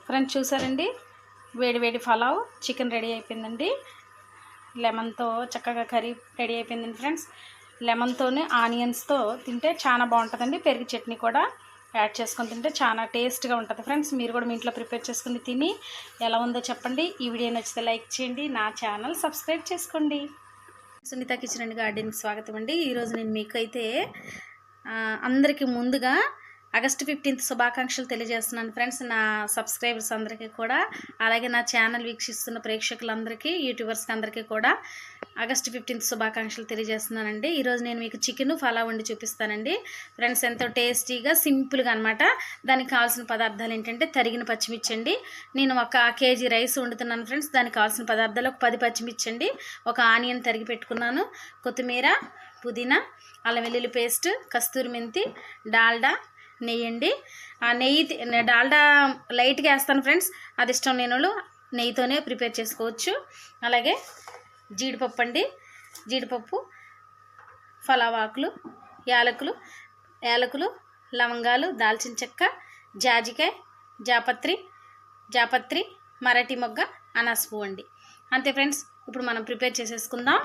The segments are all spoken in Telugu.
ఫ్రెండ్స్ చూసారండి, వేడి వేడి పలావ్ చికెన్ రెడీ అయిపోయిందండి. లెమన్తో చక్కగా కర్రీ రెడీ అయిపోయిందండి ఫ్రెండ్స్. లెమన్తోనే ఆనియన్స్తో తింటే చాలా బాగుంటుందండి. పెరుగు చట్నీ కూడా యాడ్ చేసుకొని తింటే చాలా టేస్ట్గా ఉంటుంది ఫ్రెండ్స్. మీరు కూడా మీ ఇంట్లో ప్రిపేర్ చేసుకుని తిని ఎలా ఉందో చెప్పండి. ఈ వీడియో నచ్చితే లైక్ చేయండి, నా ఛానల్ సబ్స్క్రైబ్ చేసుకోండి. సునీత కిచెన్ అండ్ గార్డెన్కి స్వాగతం అండి. ఈరోజు నేను మీకు అయితే అందరికీ ముందుగా ఆగస్టు 15th శుభాకాంక్షలు తెలియజేస్తున్నాను ఫ్రెండ్స్. నా సబ్స్క్రైబర్స్ అందరికీ కూడా, అలాగే నా ఛానల్ వీక్షిస్తున్న ప్రేక్షకులందరికీ, యూట్యూబర్స్కి అందరికీ కూడా ఆగస్టు 15th శుభాకాంక్షలు తెలియజేస్తున్నానండి. ఈరోజు నేను మీకు చికెన్ పలావ్ వండి చూపిస్తానండి ఫ్రెండ్స్. ఎంతో టేస్టీగా సింపుల్గా అనమాట. దానికి కావాల్సిన పదార్థాలు ఏంటంటే తరిగిన పచ్చిమిర్చి అండి. నేను 1 kg రైస్ వండుతున్నాను ఫ్రెండ్స్. దానికి కావాల్సిన పదార్థాలు ఒక 10 పచ్చిమిర్చి అండి, 1 ఆనియన్ తరిగి పెట్టుకున్నాను, కొత్తిమీర, పుదీనా, అల్లం వెల్లుల్లి పేస్ట్, కస్తూరి మెంతి, డాల్డా, నెయ్యి అండి. ఆ నెయ్యి డాల్డా లైట్గా వేస్తాను ఫ్రెండ్స్. అది ఇష్టం లేని వాళ్ళు నెయ్యితోనే ప్రిపేర్ చేసుకోవచ్చు. అలాగే జీడిపప్పు అండి, జీడిపప్పు, పలావ్ ఆకులు, యాలకులు, లవంగాలు, దాల్చిన చెక్క, జాజికాయ, జాపత్రి, మరాఠీ మొగ్గ, అనాస పువ్వు అండి. అంతే ఫ్రెండ్స్. ఇప్పుడు మనం ప్రిపేర్ చేసేసుకుందాం.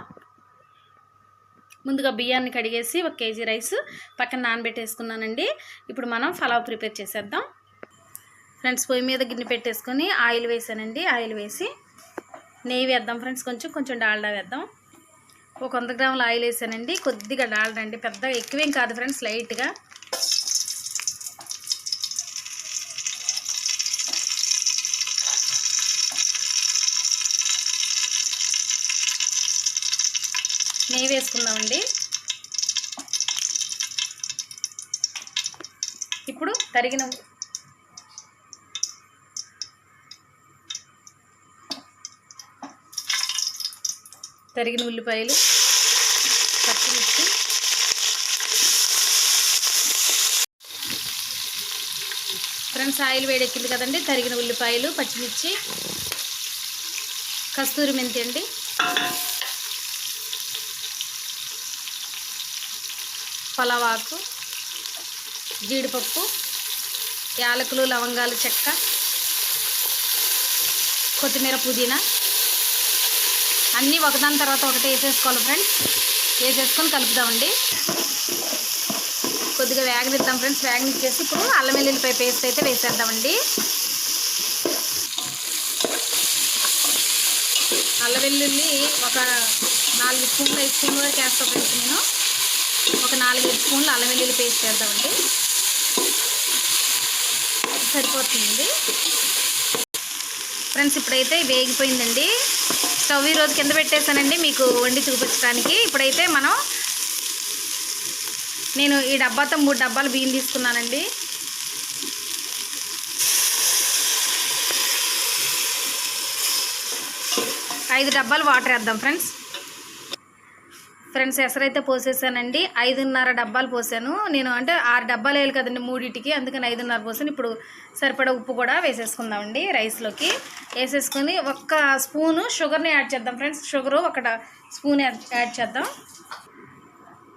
ముందుగా బియ్యాన్ని కడిగేసి 1 kg రైస్ పక్కన నానబెట్టేసుకున్నానండి. ఇప్పుడు మనం పలావ్ ప్రిపేర్ చేసేద్దాం ఫ్రెండ్స్. పొయ్యి మీద గిన్నె పెట్టేసుకొని ఆయిల్ వేసానండి. ఆయిల్ వేసి నెయ్యి వేద్దాం ఫ్రెండ్స్. కొంచెం డాల్డా వేద్దాం. ఒక 100 గ్రాముల ఆయిల్ వేసానండి. కొద్దిగా డాల్డా అండి, పెద్దగా ఎక్కువేం కాదు ఫ్రెండ్స్, లైట్గా. నెయ్యి వేసుకుందామండి. ఇప్పుడు తరిగిన ఉల్లిపాయలు, పచ్చిమిర్చి, ఫ్రెండ్స్ ఆయిల్ వేడెక్కింది కదండి. తరిగిన ఉల్లిపాయలు, పచ్చిమిర్చి, కస్తూరి మెంతి అండి, పలావ్ ఆకు, జీడిపప్పు, యాలకులు, లవంగాలు, చెక్క, కొత్తిమీర, పుదీనా అన్నీ ఒకదాని తర్వాత ఒకటి వేసేసుకోవాలి ఫ్రెండ్స్. వేసేసుకొని కలుపుదామండి. కొద్దిగా వేగనిద్దాం ఫ్రెండ్స్. వేగనిచ్చేసి ఇప్పుడు అల్లం వెల్లుల్లిపాయ పేస్ట్ అయితే వేసేద్దామండి. అల్లం వెల్లుల్లి ఒక 4 స్పూన్లు 5 స్పూన్ల వరకు వేస్తాను ఫ్రెండ్స్. నేను ఒక 4-5 స్పూన్లు అల్లం వెల్లుల్లి పేస్ట్ వేద్దామండి. సరిపోతుంది ఫ్రెండ్స్. ఇప్పుడైతే వేగిపోయిందండి. స్టవ్ ఈరోజు కింద పెట్టేశానండి మీకు వండి చూపించడానికి. ఇప్పుడైతే నేను ఈ డబ్బాతో 3 డబ్బాలు బియ్యం తీసుకున్నానండి. ఐదు డబ్బాలు వాటర్ వేద్దాం ఫ్రెండ్స్. ఎసరైతే పోసేసానండి. 5.5 డబ్బాలు పోసాను నేను. అంటే 6 డబ్బాలు వేయాలి కదండి మూడింటికి, అందుకని 5.5 పోసాను. ఇప్పుడు సరిపడా ఉప్పు కూడా వేసేసుకుందామండి. రైస్లోకి వేసేసుకొని 1 స్పూను షుగర్ని యాడ్ చేద్దాం ఫ్రెండ్స్. షుగరు 1 స్పూన్ యాడ్ చేద్దాం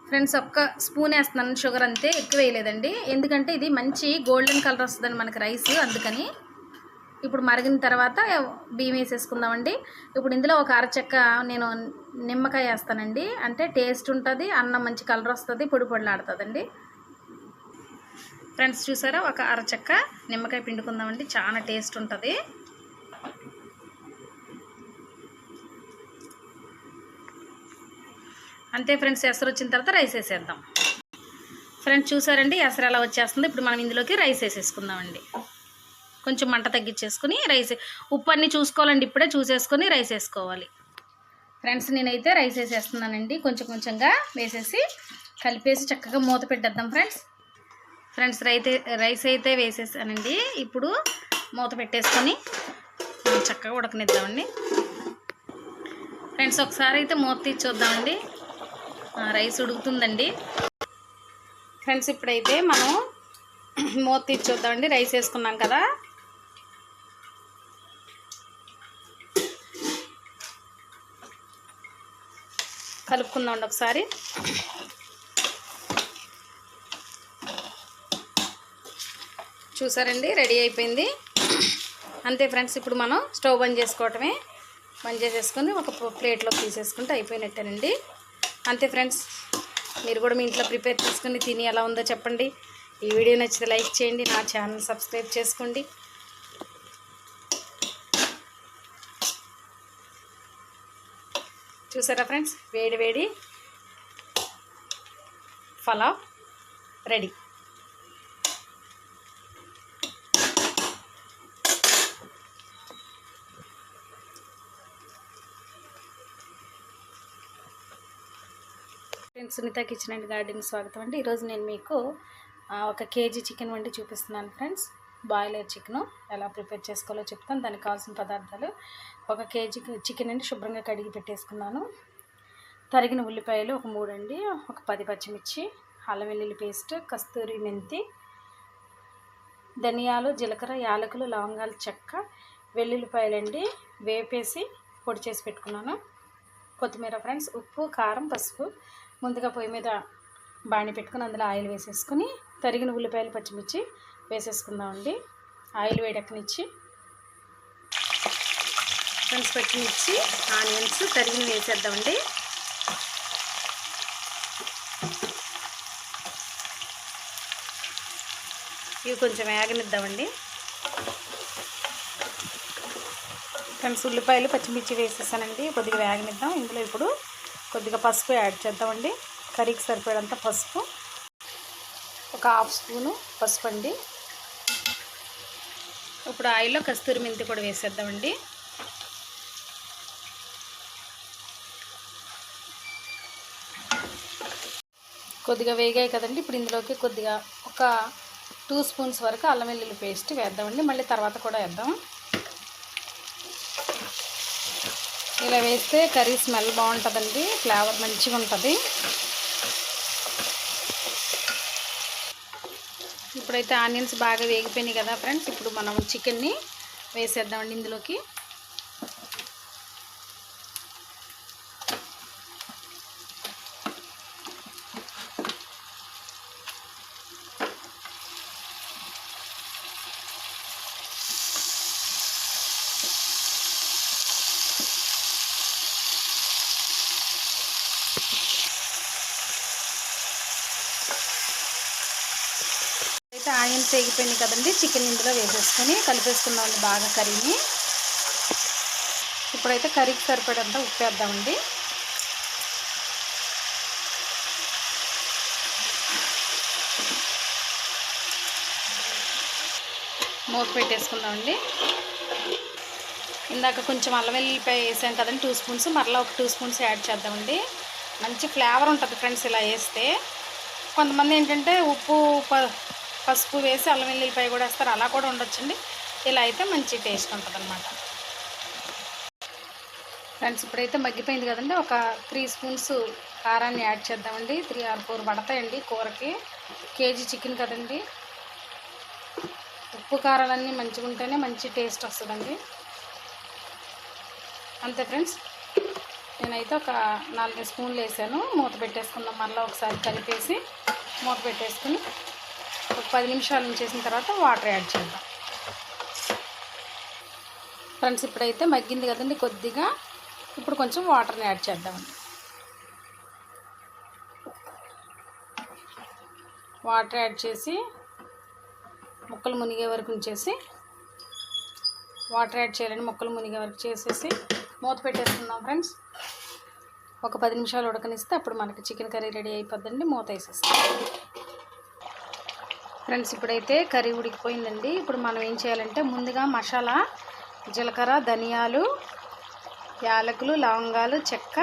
ఫ్రెండ్స్. 1 స్పూన్ వేస్తున్నాను షుగర్, అంతే, ఎక్కువ వేయలేదండి. ఎందుకంటే ఇది మంచి గోల్డెన్ కలర్ వస్తుందండి మనకి రైస్, అందుకని. ఇప్పుడు మరిగిన తర్వాత బియ్యం వేసేసుకుందామండి. ఇప్పుడు ఇందులో 1 అరచెక్క నేను నిమ్మకాయ వేస్తానండి. అంటే టేస్ట్ ఉంటుంది, అన్నం మంచి కలర్ వస్తుంది, పొడి పొడిలాడుతుందండి ఫ్రెండ్స్. చూసారా, 1 అరచెక్క నిమ్మకాయ పిండుకుందామండి, చాలా టేస్ట్ ఉంటుంది. అంతే ఫ్రెండ్స్. ఎసరు వచ్చిన తర్వాత రైస్ వేసేద్దాం ఫ్రెండ్స్. చూసారండి ఎసరు ఎలా వచ్చేస్తుంది. ఇప్పుడు మనం ఇందులోకి రైస్ వేసేసుకుందామండి. కొంచెం మంట తగ్గించేసుకుని రైస్, ఉప్పు అన్నీ చూసుకోవాలండి, ఇప్పుడే చూసేసుకొని రైస్ వేసుకోవాలి ఫ్రెండ్స్. నేనైతే రైస్ వేసేస్తున్నానండి. కొంచెంగా వేసేసి కలిపేసి చక్కగా మూత పెట్టేద్దాం ఫ్రెండ్స్. రైస్ అయితే వేసేసానండి. ఇప్పుడు మూత పెట్టేసుకొని చక్కగా ఉడకనిద్దామండి ఫ్రెండ్స్. ఒకసారి అయితే మూత తీసి చూద్దామండి. రైస్ ఉడుకుతుందండి ఫ్రెండ్స్. ఇప్పుడైతే మనం మూత తీసి చూద్దామండి. రైస్ వేసుకున్నాం కదా, కలుపుకుందాం ఒకసారి. చూసారండి రెడీ అయిపోయింది. అంతే ఫ్రెండ్స్, ఇప్పుడు మనం స్టవ్ బంద్ చేసుకోవటమే. బంద్ చేసేసుకొని ఒక ప్లేట్లోకి తీసేసుకుంటే అయిపోయినట్టేనండి. అంతే ఫ్రెండ్స్, మీరు కూడా మీ ఇంట్లో ప్రిపేర్ చేసుకుని తిని ఎలా ఉందో చెప్పండి. ఈ వీడియో నచ్చితే లైక్ చేయండి, నా ఛానల్ సబ్స్క్రైబ్ చేసుకోండి. చూసారా ఫ్రెండ్స్, వేడి వేడి pulao ready. Friends, Sunitha kitchen and garden స్వాగతం అండి. ఈరోజు నేను మీకు 1 కేజీ చికెన్ వండి చూపిస్తున్నాను ఫ్రెండ్స్. బాయిలర్ చికెను ఎలా ప్రిపేర్ చేసుకోవాలో చెప్తాను. దానికి కావాల్సిన పదార్థాలు: 1 కేజీ చికెన్ అండి శుభ్రంగా కడిగి పెట్టేసుకున్నాను. తరిగిన ఉల్లిపాయలు ఒక 3 అండి, ఒక 10 పచ్చిమిర్చి, అల్లం వెల్లుల్లి పేస్ట్, కస్తూరి మెంతి, ధనియాలు, జీలకర్ర, యాలకులు, లవంగాలు, చెక్క, వెల్లుల్లిపాయలండి వేపేసి పొడి చేసి పెట్టుకున్నాను. కొత్తిమీర ఫ్రెండ్స్, ఉప్పు, కారం, పసుపు. ముందుగా పొయ్యి మీద బాణీ పెట్టుకుని అందులో ఆయిల్ వేసేసుకుని తరిగిన ఉల్లిపాయలు, పచ్చిమిర్చి వేసేసుకుందామండి. ఆయిల్ వేడెక్కనిచ్చి ఫ్రెండ్స్ పచ్చిమిర్చి, ఆనియన్స్ తరిగిన వేసేద్దామండి. ఇవి కొంచెం వేగనిద్దామండి ఫ్రెండ్స్. ఉల్లిపాయలు, పచ్చిమిర్చి వేసేసానండి, కొద్దిగా వేగనిద్దాం. ఇందులో ఇప్పుడు కొద్దిగా పసుపు యాడ్ చేద్దామండి. కర్రీకి సరిపడంత పసుపు, ఒక 1/2 స్పూను పసుపు అండి. ఇప్పుడు ఆయిల్లో కస్తూరి మెంతి కూడా వేసేద్దామండి. కొద్దిగా వేగాయి కదండి. ఇప్పుడు ఇందులోకి కొద్దిగా ఒక 2 స్పూన్స్ వరకు అల్లం వెల్లుల్లి పేస్ట్ వేద్దామండి. మళ్ళీ తర్వాత కూడా వేద్దాం. ఇలా వేస్తే కర్రీ స్మెల్ బాగుంటుందండి, ఫ్లేవర్ మంచిగా ఉంటుంది. ఇప్పుడైతే ఆనియన్స్ బాగా వేగిపోయినాయి కదా ఫ్రెండ్స్. ఇప్పుడు మనం చికెన్ని వేసేద్దామండి ఇందులోకి. అయితే ఆనియన్స్ వేగిపోయినాయి కదండి. చికెన్ ఇందులో వేసేసుకొని కలిపేసుకుందామండి బాగా కర్రీని. ఇప్పుడైతే కర్రీకి సరిపడంత ఉప్పు వేద్దామండి. మూత పెట్టేసుకుందామండి. ఇందాక కొంచెం అల్లం వెల్లుల్లిపాయ వేసాం కదండి 2 స్పూన్స్, మరలా ఒక 2 స్పూన్స్ యాడ్ చేద్దామండి. మంచి ఫ్లేవర్ ఉంటుంది ఫ్రెండ్స్ ఇలా వేస్తే. కొంతమంది ఏంటంటే ఉప్పు, పసుపు వేసి అల్లం వెల్లుల్లిపాయ కూడా వేస్తారు, అలా కూడా ఉండొచ్చండి. ఇలా అయితే మంచి టేస్ట్ ఉంటుంది అన్నమాట ఫ్రెండ్స్. ఇప్పుడైతే మగ్గిపోయింది కదండి. ఒక 3 స్పూన్స్ కారాన్ని యాడ్ చేద్దామండి. 3 or 4 పడతాయండి కూరకి. కేజీ చికెన్ కదండి. ఉప్పు కారాలన్నీ మంచిగా ఉంటేనే మంచి టేస్ట్ వస్తుందండి. అంతే ఫ్రెండ్స్, నేనైతే ఒక 4 స్పూన్లు వేసాను. మూత పెట్టేసుకుందాం. మళ్ళీ ఒకసారి కలిపేసి మూత పెట్టేసుకుని ఒక 10 నిమిషాలు ఉంచేసిన తర్వాత వాటర్ యాడ్ చేద్దాం ఫ్రెండ్స్. ఇప్పుడైతే మగ్గింది కదండి కొద్దిగా. ఇప్పుడు కొంచెం వాటర్ని యాడ్ చేద్దామండి. వాటర్ యాడ్ చేసి ముక్కలు మునిగే వరకు ఉంచేసి, వాటర్ యాడ్ చేయాలండి ముక్కలు మునిగే వరకు చేసేసి మూత పెట్టేసుకుందాం ఫ్రెండ్స్. ఒక 10 నిమిషాలు ఉడకనిస్తే అప్పుడు మనకి చికెన్ కర్రీ రెడీ అయిపోద్దండి. మూత వేసేస్తాం ఫ్రెండ్స్. ఇప్పుడైతే కర్రీ ఉడికిపోయిందండి. ఇప్పుడు మనం ఏం చేయాలంటే ముందుగా మసాలా, జీలకర్ర, ధనియాలు, యాలకులు, లవంగాలు, చెక్క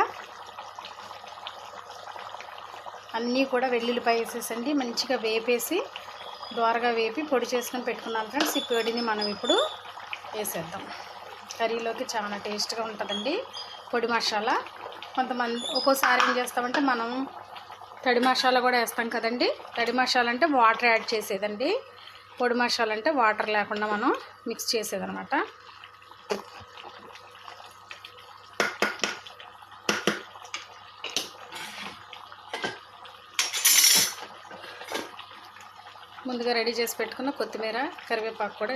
అన్నీ కూడా వెల్లుల్లిపాయ వేసేసండి మంచిగా వేపేసి దోరగా వేపి పొడి చేసుకొని పెట్టుకున్నాను ఫ్రెండ్స్. ఈ పొడిని మనం ఇప్పుడు వేసేద్దాం. కర్రీలోకి చాలా టేస్ట్గా ఉంటుందండి పొడి మసాలా. కొంతమంది ఒక్కోసారి ఏం చేస్తామంటే మనం తడి మసాలా కూడా వేస్తాం కదండి. తడి మసాలా అంటే వాటర్ యాడ్ చేసేదండి. పొడి మసాలా అంటే వాటర్ లేకుండా మనం మిక్స్ చేసేదనమాట. ముందుగా రెడీ చేసి పెట్టుకున్న కొత్తిమీర, కరివేపాకు కూడా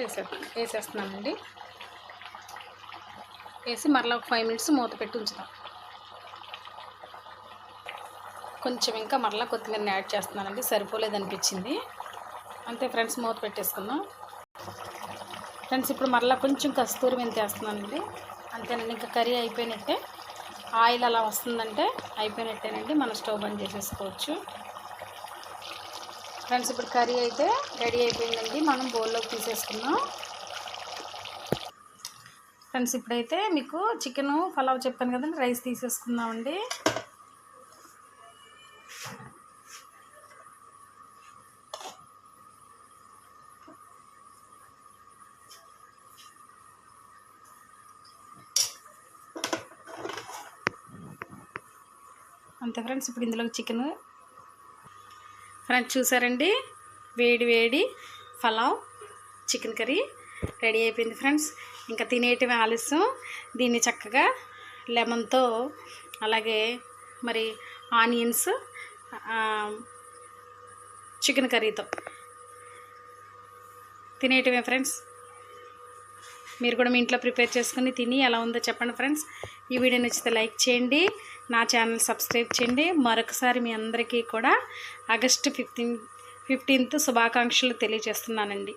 వేసేస్తున్నామండి. వేసి మరలా ఒక 5 మినిట్స్ మూత పెట్టి ఉంచుతాం. కొంచెం ఇంకా మరలా కొత్తిమీరని యాడ్ చేస్తున్నానండి, సరిపోలేదు అనిపించింది. అంతే ఫ్రెండ్స్, మూత పెట్టేసుకుందాం. ఫ్రెండ్స్ ఇప్పుడు మరలా కొంచెం కస్తూరి మెంతి వేస్తున్నానండి. అంతేనండి, ఇంకా కర్రీ అయిపోయినట్టే. ఆయిల్ అలా వస్తుందంటే అయిపోయినట్టేనండి, మనం స్టవ్ బంద్ చేసేసుకోవచ్చు. ఫ్రెండ్స్ ఇప్పుడు కర్రీ అయితే రెడీ అయిపోయిందండి, మనం బౌల్లోకి తీసేసుకుందాం. ఫ్రెండ్స్ ఇప్పుడైతే మీకు చికెను పలావ్ చెప్పాను కదండి, రైస్ తీసేసుకుందామండి. అంతే ఫ్రెండ్స్, ఇప్పుడు ఇందులోకి చికెను ఫ్రెండ్స్ చూసారండి, వేడి వేడి పలావ్ చికెన్ కర్రీ రెడీ అయిపోయింది ఫ్రెండ్స్. ఇంకా తినేటివి ఆలస్యం. దీన్ని చక్కగా లెమన్తో అలాగే మరి ఆనియన్స్ చికెన్ కర్రీతో తినేటివే ఫ్రెండ్స్. మీరు కూడా మీ ఇంట్లో ప్రిపేర్ చేసుకుని తిని ఎలా ఉందో చెప్పండి ఫ్రెండ్స్. ఈ వీడియో నచ్చితే లైక్ చేయండి, నా ఛానల్ సబ్స్క్రైబ్ చేయండి. మరొకసారి మీ అందరికీ కూడా ఆగస్టు 15th శుభాకాంక్షలు తెలియజేస్తున్నానండి.